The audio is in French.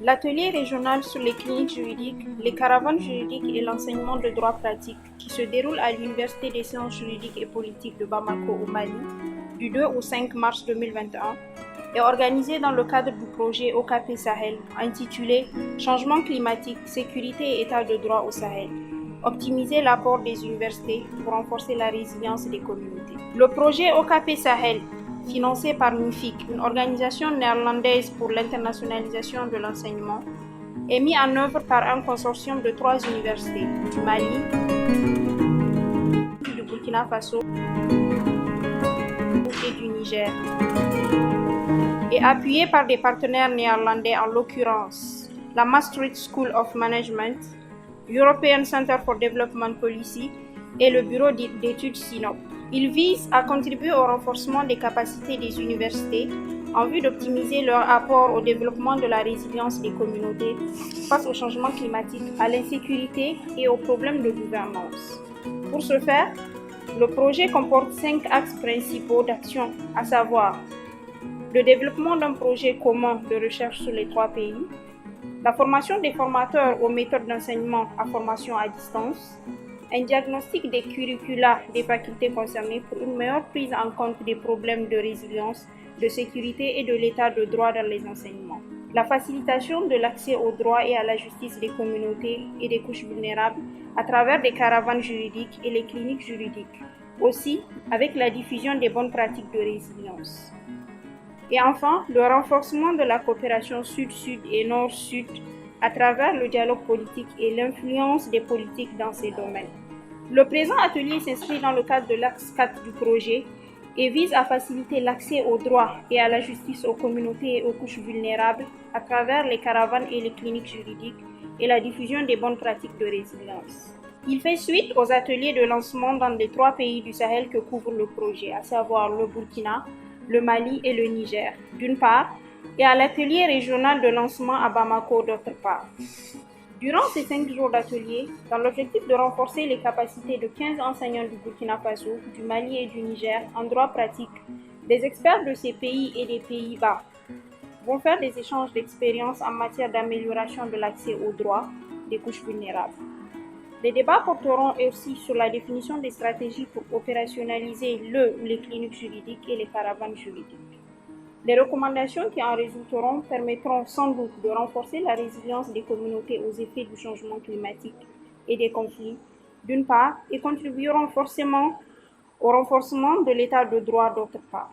L'atelier régional sur les cliniques juridiques, les caravanes juridiques et l'enseignement de droit pratique, qui se déroule à l'Université des sciences juridiques et politiques de Bamako au Mali, du 2 au 5 mars 2021, est organisé dans le cadre du projet OKP Sahel, intitulé Changement climatique, sécurité et état de droit au Sahel. Optimiser l'apport des universités pour renforcer la résilience des communautés. Le projet OKP Sahel, financé par NIFIC, une organisation néerlandaise pour l'internationalisation de l'enseignement, est mis en œuvre par un consortium de 3 universités, du Mali, du Burkina Faso et du Niger, et appuyé par des partenaires néerlandais, en l'occurrence la Maastricht School of Management, European Center for Development Policy et le bureau d'études SINOP. Il vise à contribuer au renforcement des capacités des universités en vue d'optimiser leur apport au développement de la résilience des communautés face au changement climatique, à l'insécurité et aux problèmes de gouvernance. Pour ce faire, le projet comporte 5 axes principaux d'action, à savoir le développement d'un projet commun de recherche sur les 3 pays, la formation des formateurs aux méthodes d'enseignement à formation à distance, un diagnostic des curricula des facultés concernées pour une meilleure prise en compte des problèmes de résilience, de sécurité et de l'état de droit dans les enseignements, la facilitation de l'accès au droit et à la justice des communautés et des couches vulnérables à travers des caravanes juridiques et les cliniques juridiques, aussi avec la diffusion des bonnes pratiques de résilience. Et enfin, le renforcement de la coopération Sud-Sud et Nord-Sud à travers le dialogue politique et l'influence des politiques dans ces domaines. Le présent atelier s'inscrit dans le cadre de l'axe 4 du projet et vise à faciliter l'accès au droit et à la justice aux communautés et aux couches vulnérables à travers les caravanes et les cliniques juridiques et la diffusion des bonnes pratiques de résilience. Il fait suite aux ateliers de lancement dans les 3 pays du Sahel que couvre le projet, à savoir le Burkina, le Mali et le Niger, d'une part, et à l'atelier régional de lancement à Bamako, d'autre part. Durant ces 5 jours d'atelier, dans l'objectif de renforcer les capacités de 15 enseignants du Burkina Faso, du Mali et du Niger en droit pratique, des experts de ces pays et des Pays-Bas vont faire des échanges d'expériences en matière d'amélioration de l'accès aux droits des couches vulnérables. Les débats porteront aussi sur la définition des stratégies pour opérationnaliser le ou les cliniques juridiques et les caravanes juridiques. Les recommandations qui en résulteront permettront sans doute de renforcer la résilience des communautés aux effets du changement climatique et des conflits, d'une part, et contribueront forcément au renforcement de l'état de droit, d'autre part.